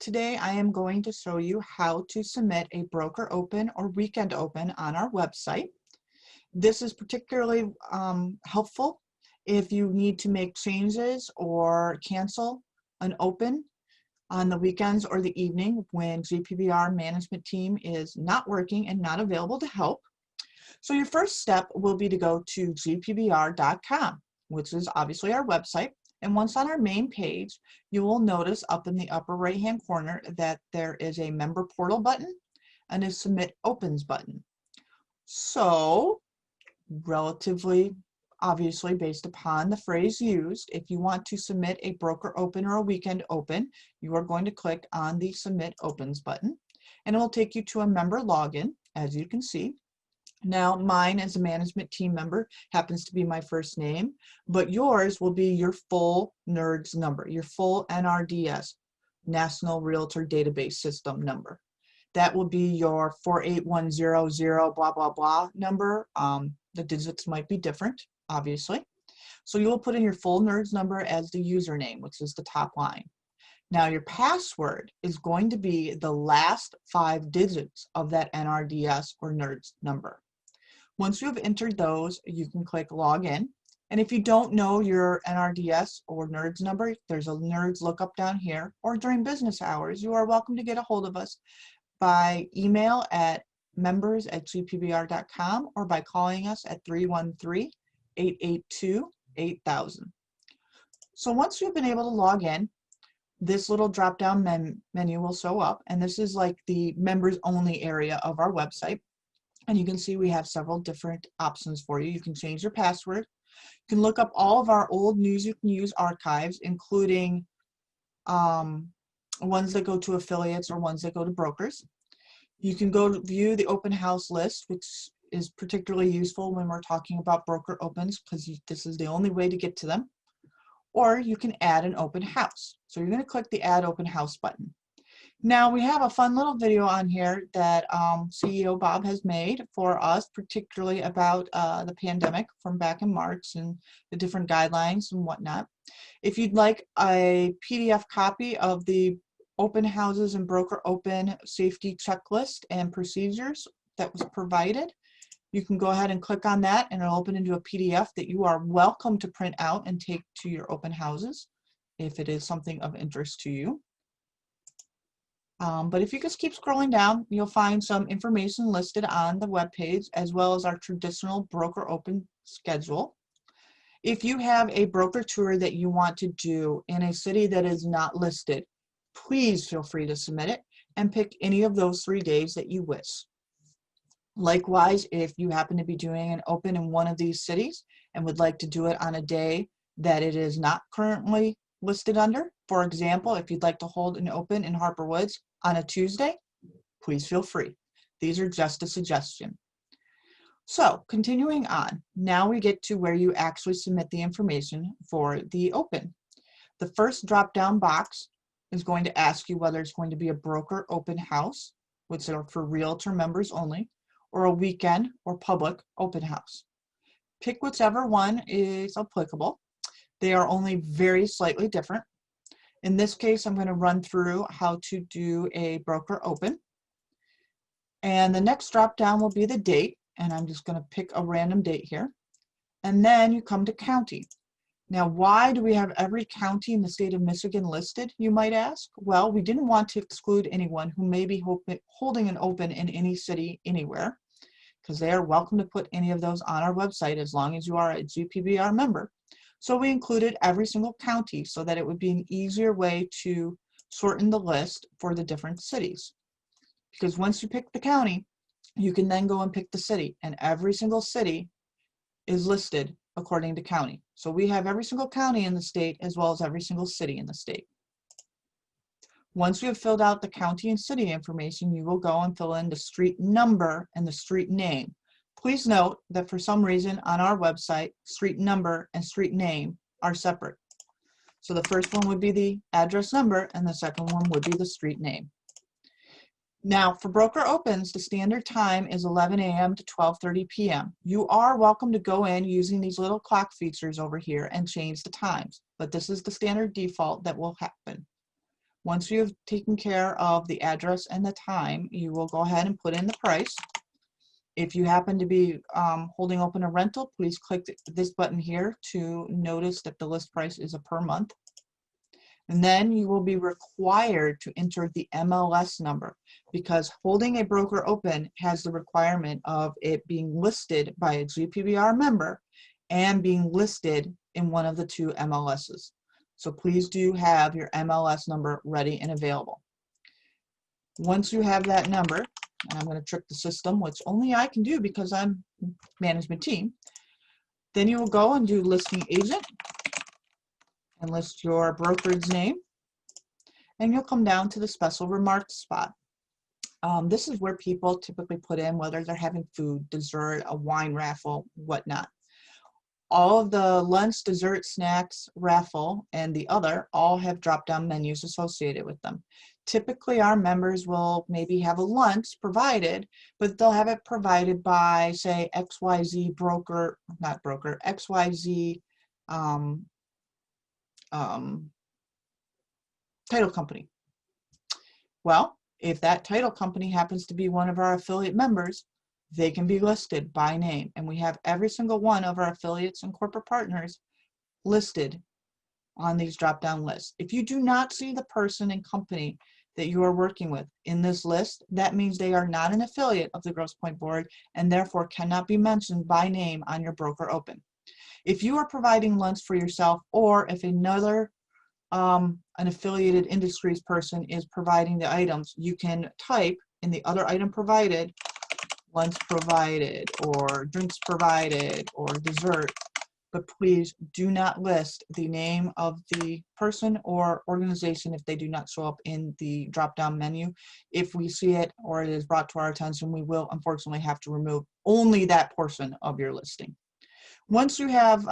Today I am going to show you how to submit a broker open or weekend open on our website. This is particularly helpful if you need to make changes or cancel an open on the weekends or the evening when GPBR management team is not working and not available to help. So your first step will be to go to gpbr.com, which is obviously our website. And once on our main page, you will notice up in the upper right-hand corner that there is a member portal button and a submit opens button. So relatively obviously based upon the phrase used, if you want to submit a broker open or a weekend open, you are going to click on the submit opens button and it will take you to a member login, as you can see. Now, mine as a management team member happens to be my first name, but yours will be your full NRDS number, your full NRDS, National Realtor Database System number. That will be your 48100 blah, blah, blah number. The digits might be different, obviously. So you will put in your full NRDS number as the username, which is the top line. Now your password is going to be the last 5 digits of that NRDS or NRDS number. Once you have entered those, you can click login. And if you don't know your NRDS or NRDS number, there's a NRDS lookup down here, or during business hours, you are welcome to get a hold of us by email at members@gpbr.com or by calling us at 313-882-8000. So once you've been able to log in, this little drop-down menu will show up, and this is like the members only area of our website. And you can see we have several different options for you. You can change your password. You can look up all of our old News You Can Use archives, including ones that go to affiliates or ones that go to brokers. You can go view the open house list, which is particularly useful when we're talking about broker opens, because this is the only way to get to them. Or you can add an open house. So you're going to click the add open house button. Now we have a fun little video on here that CEO Bob has made for us, particularly about the pandemic from back in March and the different guidelines and whatnot. If you'd like a PDF copy of the open houses and broker open safety checklist and procedures that was provided, you can go ahead and click on that and it'll open into a PDF that you are welcome to print out and take to your open houses if it is something of interest to you. But if you just keep scrolling down, you'll find some information listed on the web page, as well as our traditional broker open schedule. If you have a broker tour that you want to do in a city that is not listed, please feel free to submit it and pick any of those 3 days that you wish. Likewise, if you happen to be doing an open in one of these cities and would like to do it on a day that it is not currently listed under, for example, if you'd like to hold an open in Harper Woods on a Tuesday, please feel free. These are just a suggestion. So continuing on, now we get to where you actually submit the information for the open. The first drop-down box is going to ask you whether it's going to be a broker open house, which are for realtor members only, or a weekend or public open house. Pick whichever one is applicable. They are only very slightly different. In this case, I'm going to run through how to do a broker open. And the next drop down will be the date, and I'm just going to pick a random date here. And then you come to county. Now, why do we have every county in the state of Michigan listed, you might ask? Well, we didn't want to exclude anyone who may be holding an open in any city anywhere, because they are welcome to put any of those on our website as long as you are a GPBR member. So we included every single county so that it would be an easier way to shorten the list for the different cities. Because once you pick the county, you can then go and pick the city, and every single city is listed according to county. So we have every single county in the state as well as every single city in the state. Once you have filled out the county and city information, you will go and fill in the street number and the street name. Please note that for some reason on our website, street number and street name are separate. So the first one would be the address number and the second one would be the street name. Now for broker opens, the standard time is 11 a.m. to 12:30 p.m. You are welcome to go in using these little clock features over here and change the times, but this is the standard default that will happen. Once you've taken care of the address and the time, you will go ahead and put in the price. If you happen to be holding open a rental, please click this button here to notice that the list price is a per month. And then you will be required to enter the MLS number, because holding a broker open has the requirement of it being listed by a GPBR member and being listed in one of the 2 MLSs. So please do have your MLS number ready and available. Once you have that number, and I'm going to trick the system, which only I can do because I'm management team, then you will go and do listing agent and list your brokerage name, and you'll come down to the special remarks spot. This is where people typically put in whether they're having food, dessert, a wine raffle, whatnot. All of the lunch, dessert, snacks, raffle, and the other all have drop-down menus associated with them. Typically, our members will maybe have a lunch provided, but they'll have it provided by, say, XYZ broker, not broker, XYZ title company. Well, if that title company happens to be one of our affiliate members, they can be listed by name, and we have every single one of our affiliates and corporate partners listed on these drop-down lists. If you do not see the person and company that you are working with in this list, that means they are not an affiliate of the Grosse Pointe Board and therefore cannot be mentioned by name on your broker open. If you are providing lunch for yourself, or if another an affiliated industries person is providing the items, you can type in the other item provided, lunch provided, or drinks provided, or dessert, but please do not list the name of the person or organization if they do not show up in the drop-down menu. If we see it or it is brought to our attention, we will unfortunately have to remove only that portion of your listing. Once you have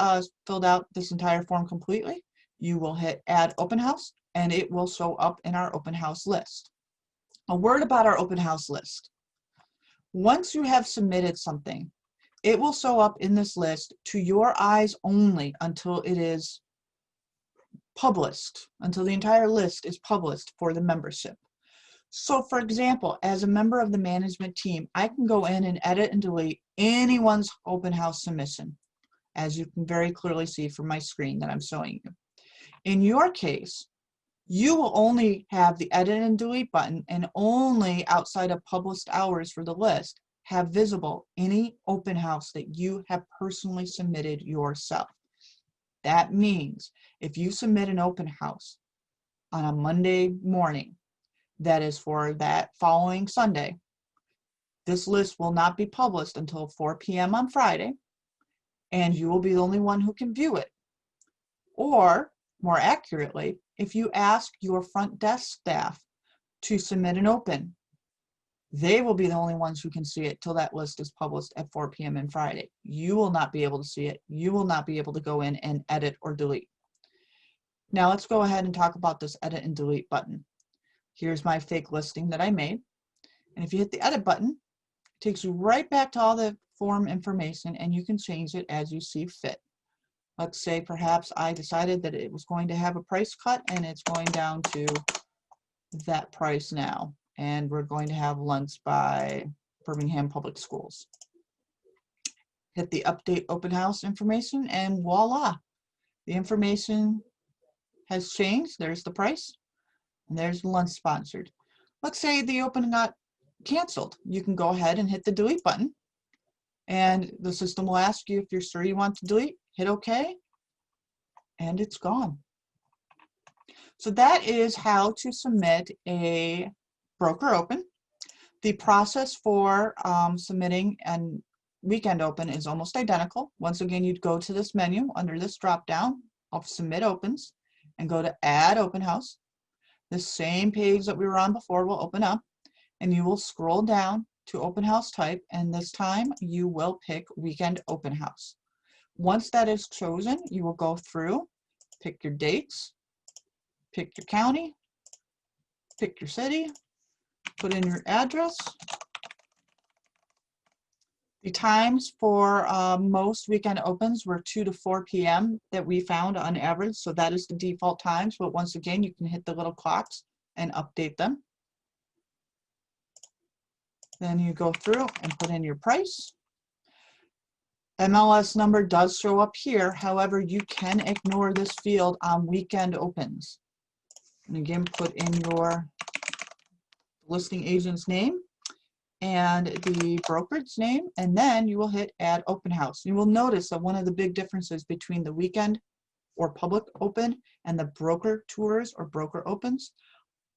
filled out this entire form completely, you will hit Add Open House, and it will show up in our open house list. A word about our open house list. Once you have submitted something, it will show up in this list to your eyes only until it is published, until the entire list is published for the membership. So for example, as a member of the management team, I can go in and edit and delete anyone's open house submission, as you can very clearly see from my screen that I'm showing you. In your case, you will only have the edit and delete button, and only outside of published hours for the list have visible any open house that you have personally submitted yourself. That means if you submit an open house on a Monday morning that is for that following Sunday, this list will not be published until 4 p.m. on Friday, and you will be the only one who can view it. Or, more accurately, if you ask your front desk staff to submit an open, they will be the only ones who can see it till that list is published at 4 p.m. on Friday. You will not be able to see it. You will not be able to go in and edit or delete. Now let's go ahead and talk about this edit and delete button. Here's my fake listing that I made. And if you hit the edit button, it takes you right back to all the form information, and you can change it as you see fit. Let's say perhaps I decided that it was going to have a price cut, and it's going down to that price now. And we're going to have lunch by Birmingham Public Schools. Hit the update open house information, and voila, the information has changed. There's the price, and there's the lunch sponsored. Let's say the open got canceled. You can go ahead and hit the delete button, and the system will ask you if you're sure you want to delete. Hit OK, and it's gone. So that is how to submit a broker open. The process for submitting an weekend open is almost identical. Once again, you'd go to this menu under this drop down of Submit Opens and go to Add Open House. The same page that we were on before will open up, and you will scroll down to Open House Type, and this time you will pick Weekend Open House. Once that is chosen, you will go through, pick your dates, pick your county, pick your city, put in your address. The times for most weekend opens were 2 to 4 p.m. that we found on average, so that is the default times, but once again, you can hit the little clocks and update them. Then you go through and put in your price. MLS number does show up here. However, you can ignore this field on weekend opens. And again, put in your listing agent's name and the brokerage name, and then you will hit add open house. You will notice that one of the big differences between the weekend or public open and the broker tours or broker opens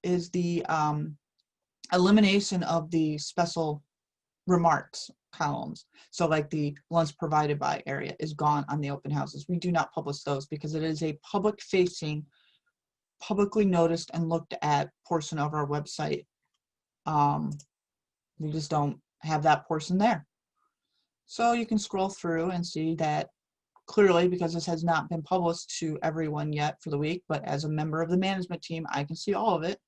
is the elimination of the special remarks columns. So like the lunch provided by area is gone on the open houses. We do not publish those because it is a public facing, publicly noticed and looked at portion of our website. We just don't have that portion there. So you can scroll through and see that clearly, because this has not been published to everyone yet for the week, but as a member of the management team, I can see all of it.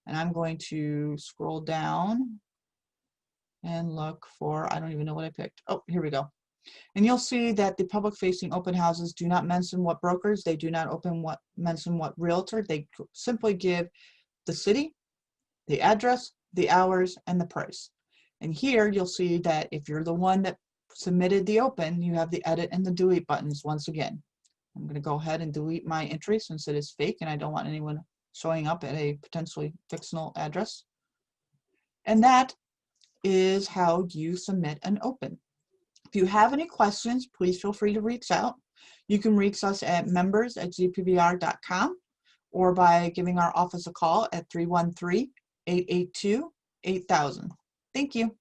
And I'm going to scroll down and look for, I don't even know what I picked. Oh, here we go. And you'll see that the public facing open houses do not mention what brokers, they do not mention what realtor, they simply give the city, the address, the hours, and the price. And here you'll see that if you're the one that submitted the open, you have the edit and the delete buttons once again. I'm going to go ahead and delete my entry since it is fake and I don't want anyone showing up at a potentially fictional address. And that is how you submit an open. If you have any questions, please feel free to reach out. You can reach us at members@gpbr.com or by giving our office a call at 313-882-8000. Thank you.